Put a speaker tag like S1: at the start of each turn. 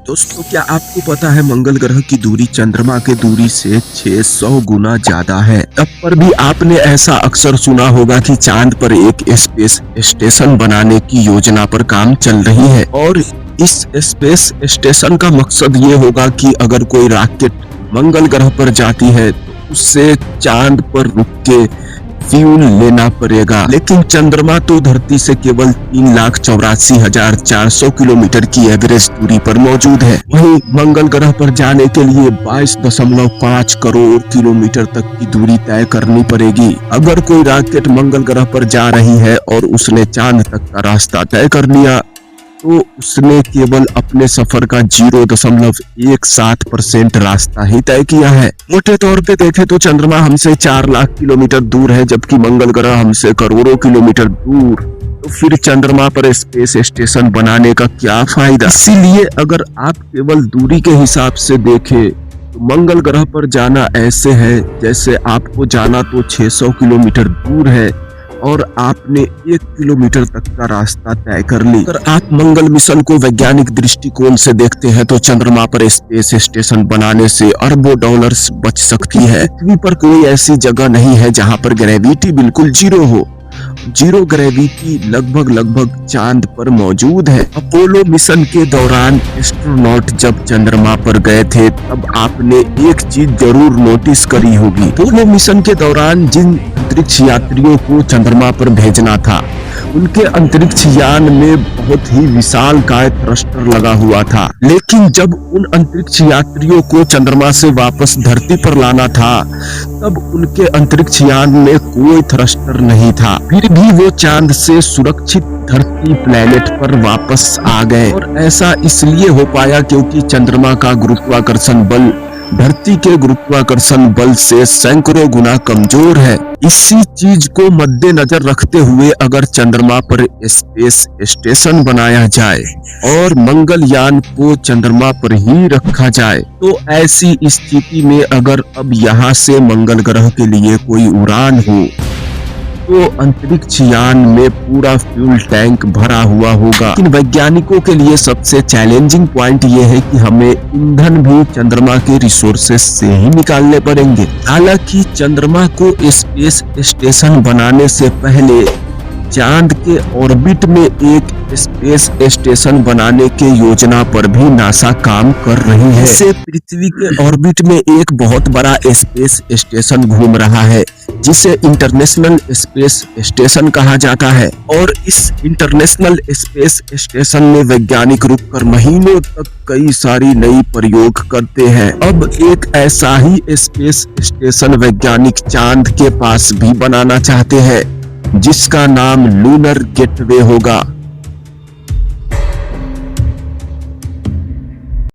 S1: दोस्तों, क्या आपको पता है मंगल ग्रह की दूरी चंद्रमा के दूरी से 600 गुना ज्यादा है। तब पर भी आपने ऐसा अक्सर सुना होगा कि चांद पर एक स्पेस स्टेशन बनाने की योजना पर काम चल रही है और इस स्पेस स्टेशन का मकसद ये होगा कि अगर कोई रॉकेट मंगल ग्रह पर जाती है तो उससे चांद पर रुक के फ्यूल लेना पड़ेगा। लेकिन चंद्रमा तो धरती से केवल 3,84,400 किलोमीटर की एवरेज दूरी पर मौजूद है। वहीं मंगल ग्रह पर जाने के लिए 22.5 करोड़ किलोमीटर तक की दूरी तय करनी पड़ेगी। अगर कोई रॉकेट मंगल ग्रह पर जा रही है और उसने चांद तक का रास्ता तय कर लिया तो उसने केवल अपने सफर का 0.17% रास्ता ही तय किया है। मोटे तौर पे देखें तो चंद्रमा हमसे 4 लाख किलोमीटर दूर है, जबकि मंगल ग्रह हमसे करोड़ों किलोमीटर दूर। तो फिर चंद्रमा पर स्पेस स्टेशन बनाने का क्या फायदा? इसीलिए अगर आप केवल दूरी के हिसाब से देखें तो मंगल ग्रह पर जाना ऐसे है जैसे आपको जाना तो 600 किलोमीटर दूर है और आपने 1 किलोमीटर तक का रास्ता तय कर ली। अगर आप मंगल मिशन को वैज्ञानिक दृष्टिकोण से देखते हैं तो चंद्रमा पर स्पेस स्टेशन बनाने से अरबों डॉलर्स बच सकती है। पृथ्वी पर कोई ऐसी जगह नहीं है जहां पर ग्रेविटी बिल्कुल जीरो हो। जीरो ग्रेविटी लगभग चांद पर मौजूद है। अपोलो मिशन के दौरान एस्ट्रोनॉट जब चंद्रमा पर गए थे तब आपने एक चीज जरूर नोटिस करी होगी। अपोलो मिशन के दौरान जिन अंतरिक्ष यात्रियों को चंद्रमा पर भेजना था उनके अंतरिक्ष यान में बहुत ही विशालकाय थ्रस्टर लगा हुआ था। लेकिन जब उन अंतरिक्ष यात्रियों को चंद्रमा से वापस धरती पर लाना था तब उनके अंतरिक्ष यान में कोई थ्रस्टर नहीं था। फिर भी वो चांद से सुरक्षित धरती प्लेनेट पर वापस आ गए और ऐसा इसलिए हो पाया क्योंकि चंद्रमा का गुरुत्वाकर्षण बल धरती के गुरुत्वाकर्षण बल से सैकड़ों गुना कमजोर है। इसी चीज को मद्देनजर रखते हुए अगर चंद्रमा पर स्पेस स्टेशन बनाया जाए और मंगलयान को चंद्रमा पर ही रखा जाए तो ऐसी स्थिति में अगर अब यहाँ से मंगल ग्रह के लिए कोई उड़ान हो तो अंतरिक्ष यान में पूरा फ्यूल टैंक भरा हुआ होगा। लेकिन वैज्ञानिकों के लिए सबसे चैलेंजिंग पॉइंट ये है कि हमें ईंधन भी चंद्रमा के रिसोर्सेस से ही निकालने पड़ेंगे। हालांकि चंद्रमा को स्पेस स्टेशन बनाने से पहले चांद के ऑर्बिट में एक स्पेस स्टेशन बनाने के योजना पर भी नासा काम कर रही है। इससे पृथ्वी के ऑर्बिट में एक बहुत बड़ा स्पेस स्टेशन घूम रहा है जिसे इंटरनेशनल स्पेस स्टेशन कहा जाता है और इस इंटरनेशनल स्पेस स्टेशन में वैज्ञानिक रुककर महीनों तक कई सारी नई प्रयोग करते हैं। अब एक ऐसा ही स्पेस स्टेशन वैज्ञानिक चांद के पास भी बनाना चाहते हैं जिसका नाम लूनर गेटवे होगा।